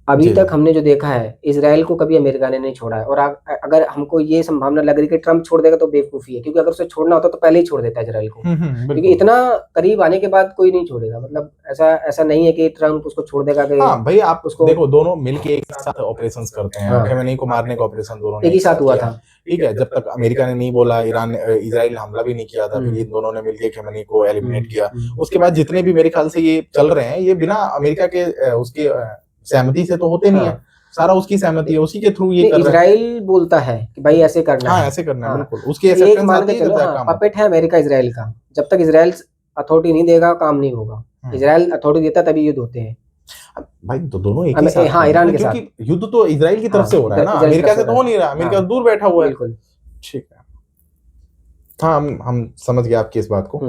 अभी तक हमने जो देखा है इजराइल को कभी अमेरिका ने नहीं छोड़ा है। और अगर हमको ये संभावना लग रही है कि ट्रम्प छोड़ देगा तो बेवकूफी है, क्योंकि अगर उसे छोड़ना होता तो पहले ही छोड़ देता इजराइल को। क्योंकि इतना करीब आने के बाद कोई नहीं छोड़ेगा। मतलब ऐसा नहीं है कि ट्रम्प उसको छोड़ देगा कि हाँ भाई, आप उसको देखो, दोनों मिलके एक साथ ऑपरेशंस करते हैं। खमेनी को मारने का ऑपरेशन दोनों ने एक ही साथ हुआ था। ठीक है, जब तक अमेरिका ने नहीं बोला, इजराइल हमला भी नहीं किया था, फिर इन दोनों ने मिलकर खमेनी को एलिमिनेट किया। उसके बाद जितने भी मेरे ख्याल से ये चल रहे हैं, ये बिना अमेरिका के उसकी सहमति से तो होते नहीं है। सारा उसकी सहमति है, उसी के थ्रू ये कर रहे हैं। इजराइल बोलता है कि भाई ऐसे करना है। हाँ, ऐसे करना है, बिल्कुल। उसकी एक्सेप्टेंस आती है, जब काम पपेट है अमेरिका इजराइल का। जब तक इजराइल अथॉरिटी नहीं देगा काम नहीं होगा। इजराइल अथॉरिटी देता तभी युद्ध होते हैं भाई। तो दोनों एक ही साथ, हाँ, ईरान के साथ, क्योंकि युद्ध तो इजराइल की तरफ से हो रहा है ना, अमेरिका से तो हो नहीं रहा। अमेरिका दूर बैठा हुआ है। बिल्कुल ठीक है। हाँ, हम समझ गए आपकी इस बात को।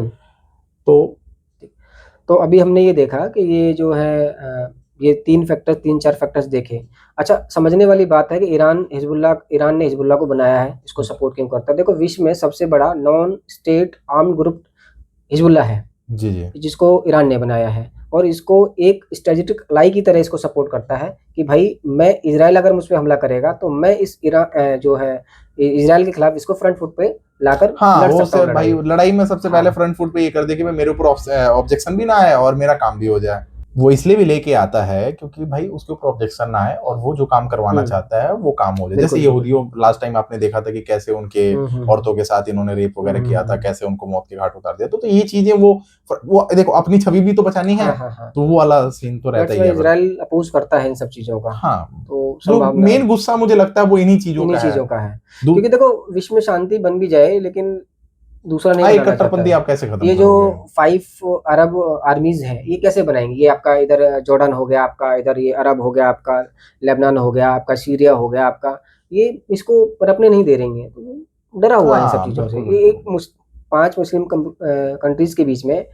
तो अभी हमने ये देखा कि ये जो है ये 3-4 फैक्टर्स देखे। अच्छा, समझने वाली बात है कि ईरान ने हिजबुल्लाह को बनाया है, इसको सपोर्ट क्यों करता है। देखो विश्व में सबसे बड़ा non state armed group Hezbollah है, जी, जिसको ईरान ने बनाया है। और इसको एक स्ट्रेटेजिक अलाई की तरह इसको सपोर्ट करता है कि भाई मैं इजराइल अगर मुझ पर हमला करेगा तो मैं इस जो है इजराइल के खिलाफ इसको फ्रंट फुट पे लाकर लड़ सकता हूं। भाई लड़ाई में सबसे पहले फ्रंट फुट पे ये कर दे कि मेरे ऊपर ऑब्जेक्शन भी ना आए और मेरा काम भी हो जाए। वो इसलिए भी लेके आता है क्योंकि भाई उसके ऊपर ऑब्जेक्शन ना आए और वो जो काम करवाना चाहता है वो काम हो जाए। जैसे यहूदियों, लास्ट टाइम आपने देखा था कि कैसे उनके औरतों के साथ इन्होंने रेप वगैरह किया था, कैसे उनको मौत के घाट उतार दिया। तो ये चीजें वो देखो, अपनी छवि भी तो बचानी है। तो वो वाला सीन तो रहता ही है। इजराइल अपोज करता है इन सब चीजों का। हाँ, तो मेन गुस्सा मुझे लगता है वो इन्हीं चीजों का है। क्योंकि देखो विश्व में शांति बन भी जाए लेकिन दूसरा नहीं बनाना कट्टरपंथी आप कैसे खत्म ये जो 5 अरब आर्मीज हैं ये कैसे बनाएंगे। ये आपका इधर जॉर्डन हो गया, आपका इधर ये अरब हो गया, आपका लेबनान हो गया, आपका सीरिया हो गया, आपका ये इसको पनपने नहीं दे रहेंगे। तो डरा हुआ है इन सब चीजों से। ये एक 5 मुस्लिम कंट्रीज के बीच में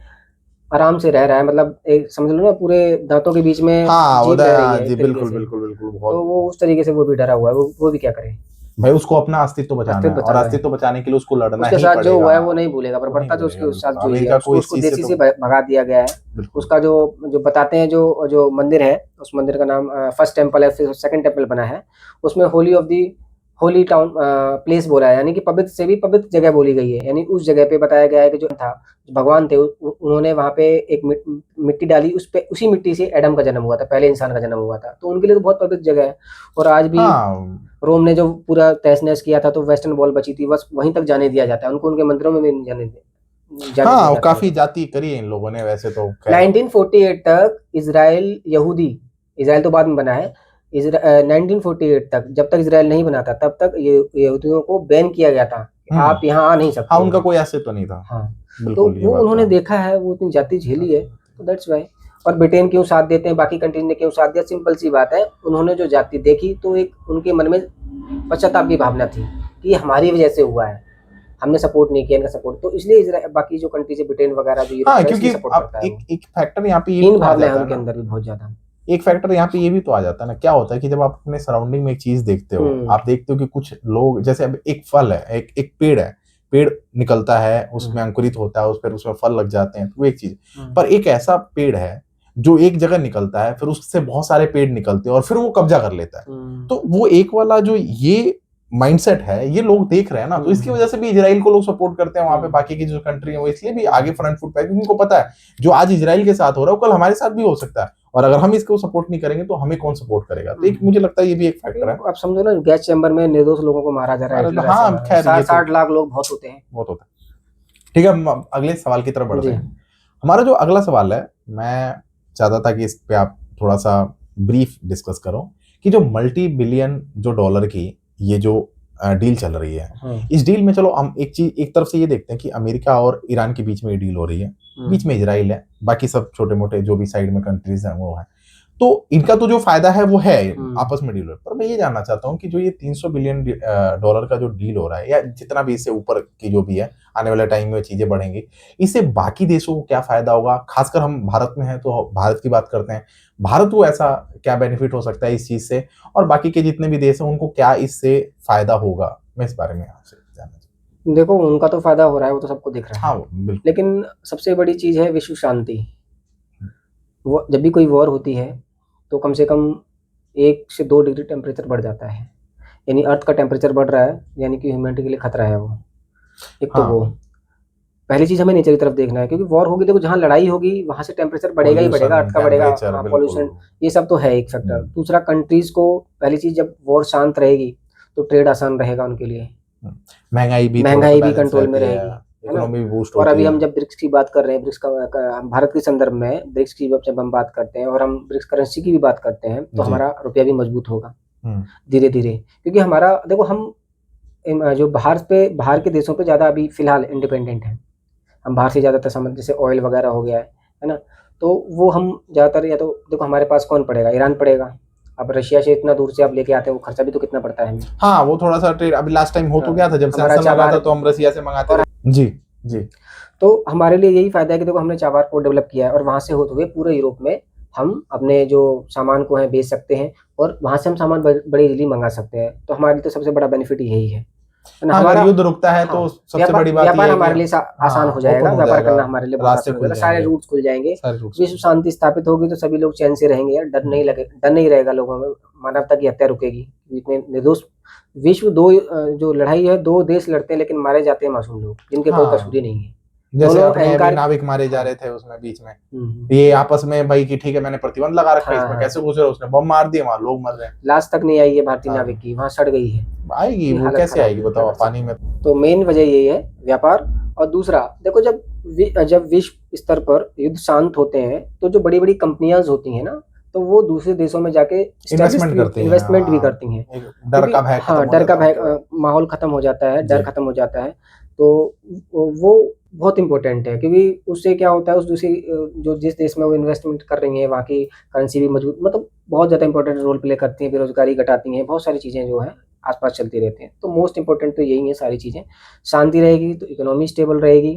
आराम से रह रहा है। मतलब एक समझ लो ना, पूरे दांतों के बीच में जीत रही है। बिल्कुल। तो वो उस तरीके से वो भी डरा हुआ है। वो भी क्या करे भाई, उसको अपना अस्तित्व बचाना है और अस्तित्व बचाने के लिए उसको लड़ना उसके साथ जो हुआ है वो नहीं भूलेगा। बर्बरता जो उसके साथ जो है उसको देसी से भगा दिया गया है। उसका जो बताते हैं जो मंदिर है, उस मंदिर का नाम फर्स्ट टेम्पल है, फिर सेकंड टेम्पल बना है। उसमें होली टाउन प्लेस बोला है, यानी कि पवित्र से भी पवित्र जगह बोली गई है। यानी उस जगह पे बताया गया है कि जो था भगवान थे उन्होंने वहां पे एक मिट्टी डाली, उसी मिट्टी से एडम का जन्म हुआ था, पहले इंसान का जन्म हुआ था। तो उनके लिए तो बहुत पवित्र जगह है। और आज भी रोम ने जो पूरा तहस नहस किया था तो वेस्टर्न वॉल बची थी, बस वहीं तक जाने दिया जाता है उनको। उनके मंदिरों में भी नहीं जाने दिया। हाँ, काफी जाति करी है इन लोगों ने वैसे तो। 1948 तक इजराइल तो बाद में बना है। 1948 तक, जब तक इजराइल नहीं बना था तब तक यहूदियों को बैन किया गया था। आप यहाँ आ नहीं सकते। हाँ, उनका कोई ऐसे तो नहीं था। हाँ, तो वो उन्होंने देखा है, वो इतनी जाति झेली है, तो दैट्स व्हाई। और ब्रिटेन क्यों साथ देते हैं, बाकी कंट्रीज ने क्यों साथ दिया, सिंपल सी बात है, उन्होंने जो जाति देखी तो एक उनके मन में पश्चाताप की भावना थी कि ये हमारी वजह से हुआ है, हमने सपोर्ट नहीं किया इनका सपोर्ट। तो इसलिए बाकी जो कंट्रीज है, ब्रिटेन वगैरह जो क्योंकि एक फैक्टर यहाँ पे इन भावना है उनके अंदर भी बहुत ज्यादा। एक फैक्टर यहाँ पे ये भी तो आ जाता है ना, क्या होता है कि जब आप अपने सराउंडिंग में एक चीज देखते हो, आप देखते हो कि कुछ लोग, जैसे अब एक फल है, एक पेड़ है, पेड़ निकलता है, उसमें अंकुरित होता है, फिर उसमें फल लग जाते हैं, तो वो एक चीज। पर एक ऐसा पेड़ है जो एक जगह निकलता है, फिर उससे बहुत सारे पेड़ निकलते हैं और फिर वो कब्जा कर लेता है। तो वो एक वाला जो ये माइंडसेट है, ये लोग देख रहे हैं ना, तो इसकी वजह से भी इजराइल को लोग सपोर्ट करते हैं वहां पे, बाकी की जो कंट्री है वो इसलिए भी आगे फ्रंट फुट पे है, क्योंकि उनको पता है जो आज इजराइल के साथ हो रहा है वो कल हमारे साथ भी हो सकता है, और अगर हम इसको सपोर्ट नहीं करेंगे तो हमें कौन सपोर्ट करेगा। तो एक मुझे लगता है ये भी एक फैक्टर है। आप समझो ना, गैस चैम्बर में निर्दोष लोगों को मारा जा रहा है। हाँ खैर, 60 लाख लोग बहुत होते हैं, बहुत होता है। ठीक है, हम अगले सवाल की तरफ बढ़ते जी। हैं। हमारा जो अगला सवाल है, मैं चाहता था कि इस पे आप थोड़ा सा ब्रीफ डिस्कस करो कि जो मल्टी बिलियन जो डॉलर की ये जो डील चल रही है, इस डील में चलो हम एक तरफ से ये देखते हैं कि अमेरिका और ईरान के बीच में ये डील हो रही है, बीच में इजराइल है, बाकी सब छोटे मोटे जो भी साइड में कंट्रीज हैं वो है, तो इनका तो जो फायदा है वो है आपस में डील। पर मैं ये जानना चाहता हूँ कि जो ये 300 बिलियन डॉलर का जो डील हो रहा है, या जितना भी इससे ऊपर की जो भी है, आने वाले टाइम में चीजें बढ़ेंगी, इससे बाकी देशों को क्या फायदा होगा? खासकर हम भारत में हैं तो भारत की बात करते हैं, भारत को ऐसा क्या बेनिफिट हो सकता है इस चीज से, और बाकी के जितने भी देश हैं उनको क्या इससे फायदा होगा? मैं इस बारे में आपसे जानना चाहता हूँ। देखो, उनका तो फायदा हो रहा है, वो तो सबको दिख रहा है। हाँ बिल्कुल। लेकिन सबसे बड़ी चीज है विश्व शांति। वो जब भी कोई वॉर होती है तो कम से कम 1 से 2 डिग्री टेम्परेचर बढ़ जाता है, यानी अर्थ का टेम्परेचर बढ़ रहा है, यानी कि ह्यूमैनिटी के लिए खतरा है वो। एक तो वो पहली चीज हमें नेचर की तरफ देखना है, क्योंकि वॉर होगी, देखो जहाँ लड़ाई होगी वहां से टेम्परेचर बढ़ेगा ही बढ़ेगा, अर्थ का बढ़ेगा, पॉल्यूशन, ये सब तो है एक फैक्टर। दूसरा, कंट्रीज को पहली चीज, जब वॉर शांत रहेगी तो ट्रेड आसान रहेगा उनके लिए, महंगाई भी कंट्रोल में रहेगी, इकोनॉमी भी बूस्ट होती है। और अभी हम जब ब्रिक्स की बात कर रहे हैं, ब्रिक्स का भारत के संदर्भ में ब्रिक्स की जब हम बात करते हैं और हम ब्रिक्स करेंसी की भी बात करते हैं, तो हमारा रुपया भी मजबूत होगा धीरे धीरे, क्योंकि हमारा देखो, हम जो बाहर के देशों पे ज्यादा अभी फिलहाल इंडिपेंडेंट हैं, हम बाहर से ज्यादातर सामान, जैसे ऑयल वगैरह हो गया है ना, तो वो हम ज्यादातर, या तो देखो हमारे पास कौन पड़ेगा, ईरान पड़ेगा। अब रशिया से इतना दूर से आप लेके आते हैं, वो खर्चा भी तो कितना पड़ता है हमें। हाँ, वो थोड़ा सा ट्रेड अभी लास्ट टाइम हो तो गया था, जब सैंक्शन लगा था तो हम रशिया से मंगाते थे। जी जी। तो हमारे लिए यही फायदा है कि देखो हमने चाबार को डेवलप किया है, और वहां से होते हुए पूरे यूरोप में हम अपने जो सामान को है बेच सकते हैं, और वहां से हम सामान बड़ी इजीली मंगा सकते हैं। तो हमारे लिए तो सबसे बड़ा बेनिफिट यही है। हमारा युद्ध रुकता है तो सबसे बड़ी बात व्यापार हमारे लिए आसान हो जाएगा, व्यापार करना हमारे लिए बहुत आसान हो जाएगा, सारे रूट्स खुल जाएंगे, विश्व शांति स्थापित होगी तो सभी लोग चैन से रहेंगे यार, डर नहीं रहेगा लोगों में, मानवता की हत्या रुकेगी। इतने निर्दोष विश्व जो लड़ाई है, 2 देश लड़ते हैं लेकिन मारे जाते हैं मासूम लोग, जिनके कोई कसूर ही नहीं है। जैसे अपने नाविक मारे जा रहे थे उसमें बीच में, ये आपस में भाई कि ठीक है मैंने प्रतिबंध लगा रखा है, इसमें कैसे घुस रहे, उसने बम मार दिए, वहां लोग मर रहे हैं, लास्ट तक नहीं आई है भारतीय नाविक की, वहां सड़ गई है। आएगी वो कैसे आएगी बताओ पानी में? तो मेन वजह यही है व्यापार। और दूसरा देखो, जब विश्व स्तर पर युद्ध शांत होते हैं तो जो बड़ी बड़ी कंपनियां होती हैं ना, तो वो दूसरे देशों में जाके इन्वेस्टमेंट भी करती हैं। डर का भय, माहौल खत्म हो जाता है, डर खत्म हो जाता है, तो वो बहुत इंपॉर्टेंट है, क्योंकि उससे क्या होता है, जिस देश में वो इन्वेस्टमेंट कर रही है वहाँ की करेंसी भी मजबूत, मतलब बहुत ज्यादा इंपॉर्टेंट रोल प्ले करती है, बेरोजगारी घटाती हैं, बहुत सारी चीजें जो है आसपास चलती रहती हैं। तो मोस्ट इंपॉर्टेंट तो यही है सारी चीजें। शांति रहेगी तो इकोनॉमी स्टेबल रहेगी,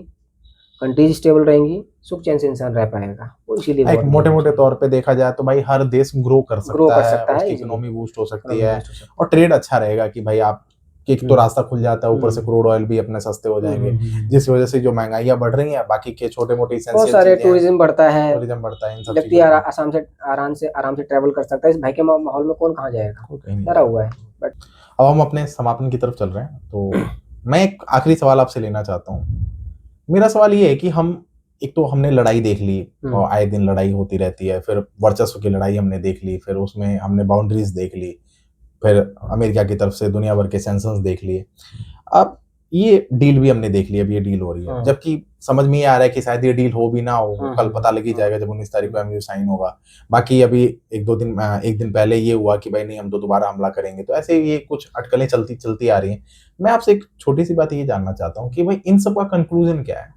कंट्रीज स्टेबल रहेंगी, सुख चैन से इंसान रह पाएगा। वो इसीलिए एक मोटे तौर पे देखा जाए तो भाई हर देश ग्रो कर सकता है, इकोनॉमी बूस्ट हो सकती है, और ट्रेड अच्छा रहेगा कि भाई आप एक तो रास्ता खुल जाता है, ऊपर से क्रूड ऑयल भी अपने सस्ते हो जाएंगे, जिस वजह से जो महंगाइयां बढ़ रही हैं, बाकी के छोटे मोटे बहुत सारे टूरिज्म बढ़ता है, व्यक्ति आराम से ट्रैवल कर सकता है। इस भाई के माहौल में कौन कहाँ जाएगा, डरा हुआ है। बट अब हम अपने समापन की तरफ चल रहे हैं, तो मैं एक आखिरी सवाल आपसे लेना चाहता हूँ। मेरा सवाल ये है कि एक तो हमने लड़ाई देख ली, और आए दिन लड़ाई होती रहती है, फिर वर्चस्व की लड़ाई हमने देख ली, फिर उसमें हमने बाउंड्रीज देख ली, फिर अमेरिका की तरफ से दुनिया भर के सैंक्शंस देख लिए, अब ये डील भी हमने देख ली, अब ये डील हो रही है, जबकि समझ में ये आ रहा है कि शायद ये डील हो भी ना हो, कल पता लग ही जाएगा जब 19 तारीख को एमओयू साइन होगा। बाकी अभी एक दिन पहले ये हुआ कि भाई नहीं हम तो दोबारा हमला करेंगे, तो ऐसे ये कुछ अटकलें चलती आ रही हैं। मैं आपसे एक छोटी सी बात ये जानना चाहता हूँ कि भाई इन सब का कंक्लूजन क्या है,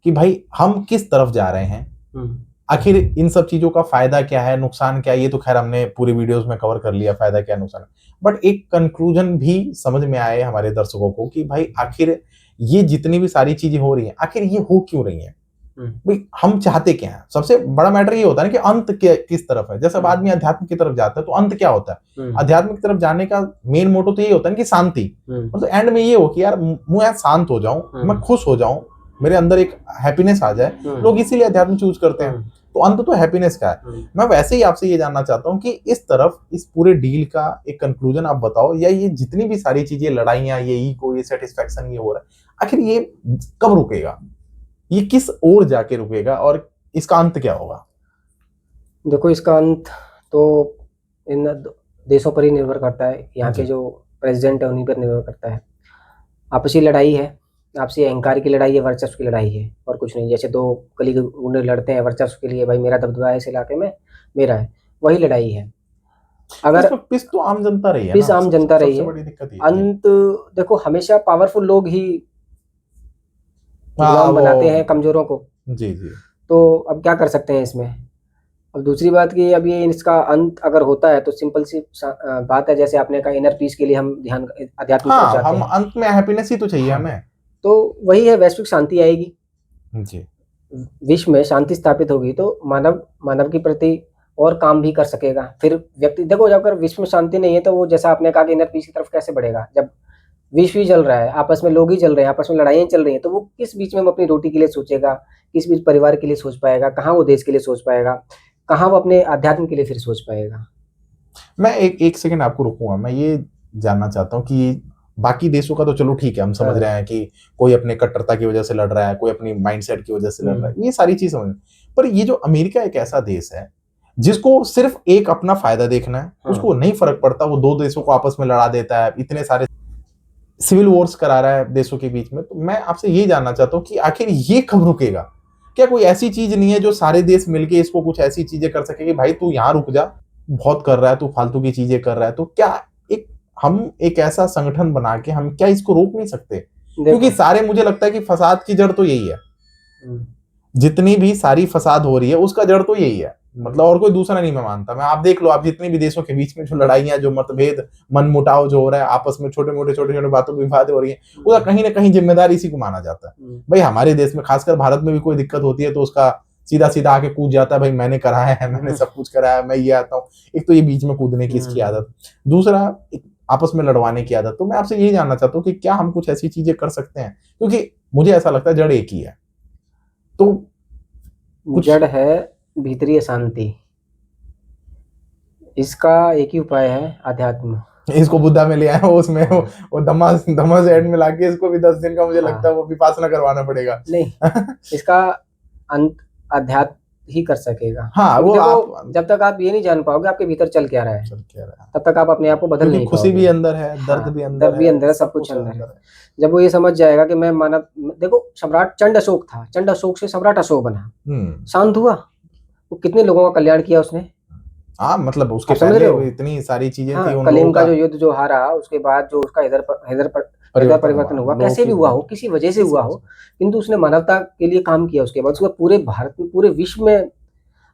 कि भाई हम किस तरफ जा रहे हैं, आखिर इन सब चीजों का फायदा क्या है, नुकसान क्या है? ये तो खैर हमने पूरी वीडियोस में कवर कर लिया फायदा क्या नुकसान, बट एक कंक्लूजन भी समझ में आए हमारे दर्शकों को कि भाई आखिर ये जितनी भी सारी चीजें हो रही हैं, आखिर ये हो क्यों रही हैं, भाई हम चाहते क्या है? सबसे बड़ा मैटर ये होता है ना कि अंत किस तरफ है। जैसे अब आदमी अध्यात्म की तरफ जाता है तो अंत क्या होता है? अध्यात्म की तरफ जाने का मेन मोटो तो ये होता है कि शांति, मतलब एंड में ये हो कि यार मैं शांत हो जाऊं, मैं खुश हो जाऊं, मेरे अंदर एक हैप्पीनेस आ जाए। लोग इसीलिए अध्यात्म चूज करते हैं। तो अंत तो हैप्पीनेस का है। मैं वैसे ही आपसे ये जानना चाहता हूँ कि इस तरफ इस पूरे डील का एक कंक्लूजन आप बताओ, या ये जितनी भी सारी चीजें, लड़ाइयां, ये ईगो, ये सेटिस्फेक्शन ये हो रहा है, आखिर ये कब रुकेगा, ये किस ओर जाके रुकेगा और इसका अंत क्या होगा? देखो, इसका अंत तो इन देशों पर ही निर्भर करता है, यहाँ के जी। जो प्रेसिडेंट है उन्हीं पर निर्भर करता है। आपसी लड़ाई है, आपसी अहंकार की लड़ाई है, वर्चस्व की लड़ाई है, और कुछ नहीं। जैसे दो कली के गुंडे लड़ते हैं वर्चस्व के लिए, भाई मेरा दबदबा है इस इलाके में, मेरा है, वही लड़ाई है। अगर इसमें पिस तो आम जनता रही है पिस ना, आम जनता रही सबसे है, बड़ी दिक्कत ये है। जी। अंत देखो हमेशा पावरफुल लोग ही हाँ गुलाम बनाते हैं वो, कमजोरों को। जी जी। तो अब क्या कर सकते हैं इसमें। और दूसरी बात कि अब ये इसका अंत अगर होता है तो सिंपल सी बात है, जैसे आपने कहा इनर पीस के लिए हम ध्यान अध्यात्म की तरफ हाँ, जाते हम हैं, अंत में हैप्पीनेस ही तो चाहिए हाँ, हमें। तो वही है, वैश्विक शांति आएगी, जी। विश्व में शांति स्थापित होगी, तो मानव मानव के प्रति और काम भी कर सकेगा। फिर व्यक्ति देखो, जब अगर विश्व में शांति नहीं है तो वो जैसा आपने कहा कि इनर पीस की तरफ कैसे बढ़ेगा, जब विश्व ही जल रहा है, आपस में लोग ही जल रहे हैं, आपस में लड़ाइयाँ चल रही हैं, तो वो किस बीच में वो अपनी रोटी के लिए सोचेगा, किस बीच परिवार के लिए सोच पाएगा, कहाँ वो देश के लिए सोच पाएगा, कहाँ वो अपने अध्यात्म के लिए फिर सोच पाएगा। मैं एक सेकंड आपको रुकूंगा, मैं ये जानना चाहता हूँ कि बाकी देशों का तो चलो ठीक है, हम समझ रहे हैं कि कोई अपने कट्टरता की वजह से लड़ रहा है, कोई अपनी माइंडसेट की वजह से लड़ रहा है, ये सारी चीज समझ, पर ये जो अमेरिका एक ऐसा देश है जिसको सिर्फ एक अपना फायदा देखना है, उसको नहीं फर्क पड़ता, वो दो देशों को आपस में लड़ा देता है, इतने सारे सिविल वॉर्स करा रहा है देशों के बीच में। तो मैं आपसे ये जानना चाहता हूँ कि आखिर ये कब रुकेगा? क्या कोई ऐसी चीज नहीं है जो सारे देश मिलके इसको कुछ ऐसी चीजें कर सके कि भाई तू यहाँ रुक जा, बहुत कर रहा है, तू फालतू की चीजें कर रहा है, तो क्या एक हम एक ऐसा संगठन बना के हम क्या इसको रोक नहीं सकते? क्योंकि सारे, मुझे लगता है कि फसाद की जड़ तो यही है, जितनी भी सारी फसाद हो रही है उसका जड़ तो यही है, मतलब और कोई दूसरा नहीं मैं मानता। मैं, आप देख लो, आप जितने भी देशों के बीच में जो लड़ाइयां, जो मतभेद, मन मुटाव जो हो रहा है, आपस में छोटे छोटे बातों पर विवाद हो रही है, उसका कहीं ना कहीं जिम्मेदार इसी को माना जाता है। भाई हमारे देश में, खासकर भारत में भी कोई दिक्कत होती है तो उसका सीधा सीधा आके कूद जाता है, भाई मैंने कराया है, मैंने सब कुछ कराया, मैं ये आता हूँ। एक तो ये बीच में कूदने की इसकी आदत, दूसरा आपस में लड़वाने की आदत। तो मैं आपसे यही जानना चाहता हूँ कि क्या हम कुछ ऐसी चीजें कर सकते हैं, क्योंकि मुझे ऐसा लगता है जड़ एक ही है। तो जड़ है भीतरी शांति, इसका एक ही उपाय है, अध्यात्म। इसको बुद्धा में ले आए, उसमें वो धम्मा एड में लाके इसको भी 10 दिन का मुझे लगता है वो विपासना करवाना पड़ेगा। नहीं, इसका अंत अध्यात्म ही कर सकेगा। हाँ, वो देखो, जब तक आप ये नहीं जान पाओगे आपके भीतर चल क्या रहा है, तब तक आप अपने आप को बदल नहीं पाओगे। खुशी भी अंदर है, दर्द भी अंदर है, सब कुछ अंदर है। जब वो ये समझ जाएगा कि मैं मानव, देखो सम्राट चंड अशोक था, चंड अशोक से सम्राट अशोक बना, शांत हुआ, वो कितने लोगों का कल्याण किया उसने। हाँ, मतलब उसके पहले इतनी सारी चीजें थी, उन कलिंग का जो युद्ध जो हारा, उसके बाद जो उसका हृदय परिवर्तन हुआ, कैसे भी हुआ हो, किसी वजह से हुआ हो, किंतु उसने मानवता के लिए काम किया। उसके बाद उसको पूरे भारत में, पूरे विश्व में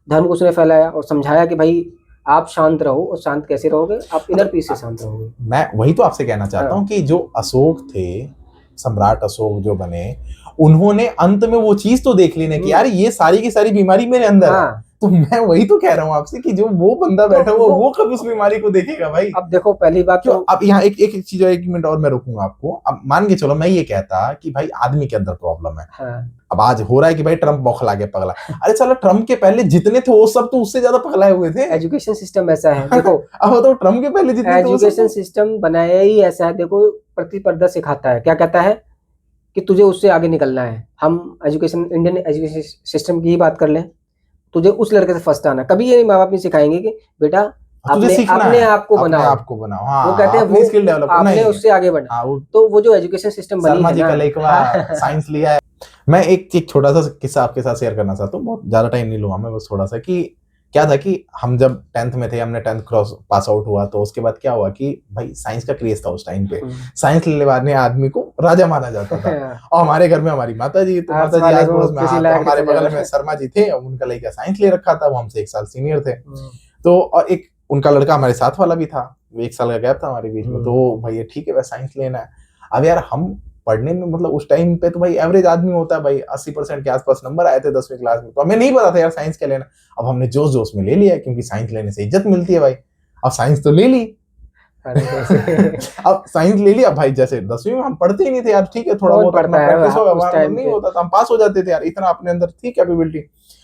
धर्म को उसने फैलाया और समझाया कि भाई आप शांत रहो, और शांत कैसे रहोगे, आप इनर पीस से शांत रहोगे। मैं वही तो आपसे कहना चाहता हूँ कि जो अशोक थे, सम्राट अशोक जो बने, उन्होंने अंत में वो चीज तो देख ली ना कि यार ये सारी की सारी बीमारी मेरे अंदर है। तो मैं वही तो कह रहा हूँ आपसे कि जो वो बंदा बैठा हुआ, वो कब उस बीमारी को देखेगा भाई? अब देखो, पहली बात तो अब यहाँ एक चीज, एक मिनट और मैं रुकूंगा आपको। अब मान के चलो मैं ये कहता कि भाई आदमी के अंदर प्रॉब्लम है, अब आज हो रहा है कि भाई ट्रम्प बौखला के पगला, अरे चलो ट्रम्प के पहले जितने थे वो सब तो उससे ज्यादा पगलाए हुए थे। एजुकेशन सिस्टम ऐसा है, देखो अब तो ट्रम्प के पहले जितने एजुकेशन सिस्टम बनाया ही ऐसा है। देखो, प्रतिस्पर्धा सिखाता है, क्या कहता है कि तुझे उससे आगे निकलना है। हम एजुकेशन, इंडियन एजुकेशन सिस्टम की ही बात कर लें, तुझे उस लड़के से फर्स्ट आना। कभी ये माँ बाप नहीं सिखाएंगे कि बेटा अपने आप को बनाओ। हाँ, वो कहते हैं वो स्किल डेवलप आपने उससे आगे बढ़ना। तो वो जो एजुकेशन सिस्टम बनी है ना, साइंस लिया है। मैं एक छोटा सा किस्सा आपके साथ शेयर करना चाहता हूँ, बहुत ज्यादा टाइम नहीं लूंगा मैं, बस थोड़ा सा। कि क्या था कि हम जब 10th में थे, हमने 10th क्रॉस पास आउट हुआ, तो उसके बाद क्या हुआ कि भाई साइंस का क्रेज था उस टाइम पे, साइंस लेने वाले आदमी को राजा माना जाता था। और हमारे घर में हमारी माता जी, तो माता जी आस पड़ोस में, हमारे बगल में शर्मा जी थे, उनका लड़का साइंस ले रखा था, वो हमसे 1 साल सीनियर थे। तो और एक उनका लड़का हमारे साथ वाला भी था, 1 साल का गैप था हमारे बीच में। तो भाई ठीक है, वह साइंस लेना है। अब यार हम पढ़ने में, मतलब उस टाइम पे तो भाई एवरेज आदमी होता है भाई, 80% के आसपास नंबर आए थे 10वीं क्लास में, तो हमें नहीं पता था यार साइंस क्या लेना। अब हमने जोश जोश में ले लिया, क्योंकि साइंस लेने से इज्जत मिलती है भाई, अब साइंस तो ले ली। अरे कैसे अब साइंस ले लिया भाई, जैसे 10वीं में हम पढ़ते ही नहीं थे यार, ठीक है थोड़ा कौन बहुत अपना पढ़ता है प्रैक्टिस होगा, उस हमारा टाइम नहीं पे? होता था, हम पास हो जाते थे यार, इतना अपने अंदर थी कैपेबिलिटी।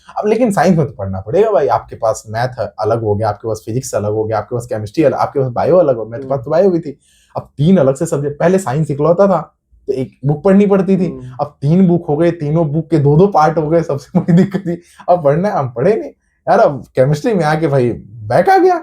अब लेकिन साइंस में तो पढ़ना पड़ेगा भाई, आपके पास मैथ अलग हो गया, आपके पास फिजिक्स अलग हो गया, आपके पास केमिस्ट्री अलग, आपके पास बायो अलग हो, मेरे पास तो बायो भी थी। अब 3 अलग से सब्जेक्ट, पहले साइंस इकलौता था तो एक बुक पढ़नी पड़ती थी, अब 3 बुक हो गए, तीनों बुक के 2-2 पार्ट हो गए, सबसे बड़ी दिक्कत थी। अब पढ़ना हम पढ़े नहीं यार, अब केमिस्ट्री में आके भाई बैक आ गया।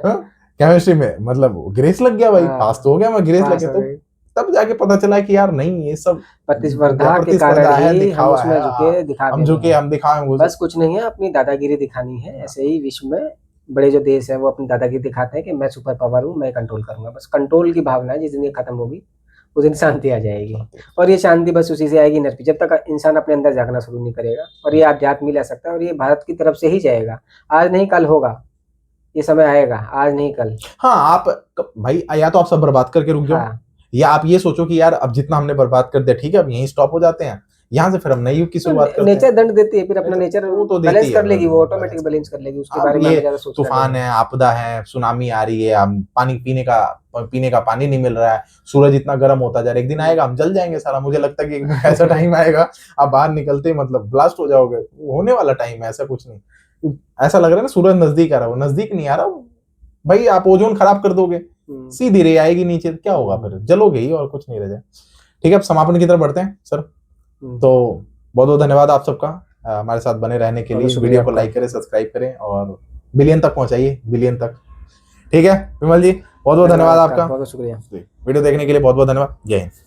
हाँ? केमिस्ट्री में मतलब ग्रेस लग गया भाई, पास तो हो गया, मैं ग्रेस लग पास गया, हो तो गए। तब जाके पता चला कि यार नहीं ये सब प्रतिस्पर्धा के कारण प्रतिस्पर्धा है, ही हम दिखावा उसमें है, झुके, हम दिखावे में झुके, हैं। हम दिखाएं वो बस कुछ नहीं है, अपनी दादागिरी दिखानी है। ऐसे ही विश्व में बड़े जो देश हैं वो अपनी दादागिरी दिखाते हैं कि मैं सुपर पावर हूँ, मैं कंट्रोल करूँगा। बस कंट्रोल की भावना है, जिस दिन ये खत्म होगी उस दिन शांति आ जाएगी। और ये शांति बस उसी से आएगी नर पे, जब तक इंसान अपने अंदर झाँकना शुरू नहीं करेगा। और ये आध्यात्म ही ला सकता है, और ये भारत की तरफ से ही जाएगा। आज नहीं कल होगा, ये समय आएगा, आज नहीं कल। हाँ आप भाई या तो आप सब बर्बाद करके रुक जाओ, हाँ, या आप ये सोचो कि यार अब जितना हमने बर्बाद कर दिया ठीक है, अब यहीं स्टॉप हो जाते हैं, यहाँ से फिर हम नए युग की तो शुरुआत करते हैं। नेचर दंड देती है, फिर अपना नेचर वो तो देती बैलेंस है कर लेगी, वो बैलेंस ऑटोमेटिक कर बैलेंस कर लेगी। लेगी। उसके अब बारे में ये हमें ज्यादा सोचना नहीं तूफान है। है, आपदा है, सुनामी आ रही है, हम पानी पीने का पानी नहीं मिल रहा है, सूरज इतना गर्म होता जा रहा है, एक दिन आएगा हम जल जाएंगे सारा, मुझे लगता है कि एक दिन ऐसा टाइम आएगा आप बाहर निकलते ही मतलब ब्लास्ट हो जाओगे, होने वाला टाइम है, ऐसा कुछ नहीं। ऐसा लग रहा है ना सूरज नजदीक आ रहा है, वो नजदीक नहीं आ रहा भाई, आप ओजोन खराब कर दोगे, सीधी रे आएगी नीचे, क्या होगा फिर, जलोगे ही और कुछ नहीं रह जाए। ठीक है, अब समापन की तरफ बढ़ते हैं सर। तो बहुत बहुत धन्यवाद आप सबका हमारे साथ बने रहने के लिए। वीडियो को लाइक करें, सब्सक्राइब करें और बिलियन तक पहुंचाइए, बिलियन तक। ठीक है विमल जी, बहुत बहुत धन्यवाद आपका, बहुत शुक्रिया। वीडियो देखने के लिए बहुत बहुत धन्यवाद। जय हिंद।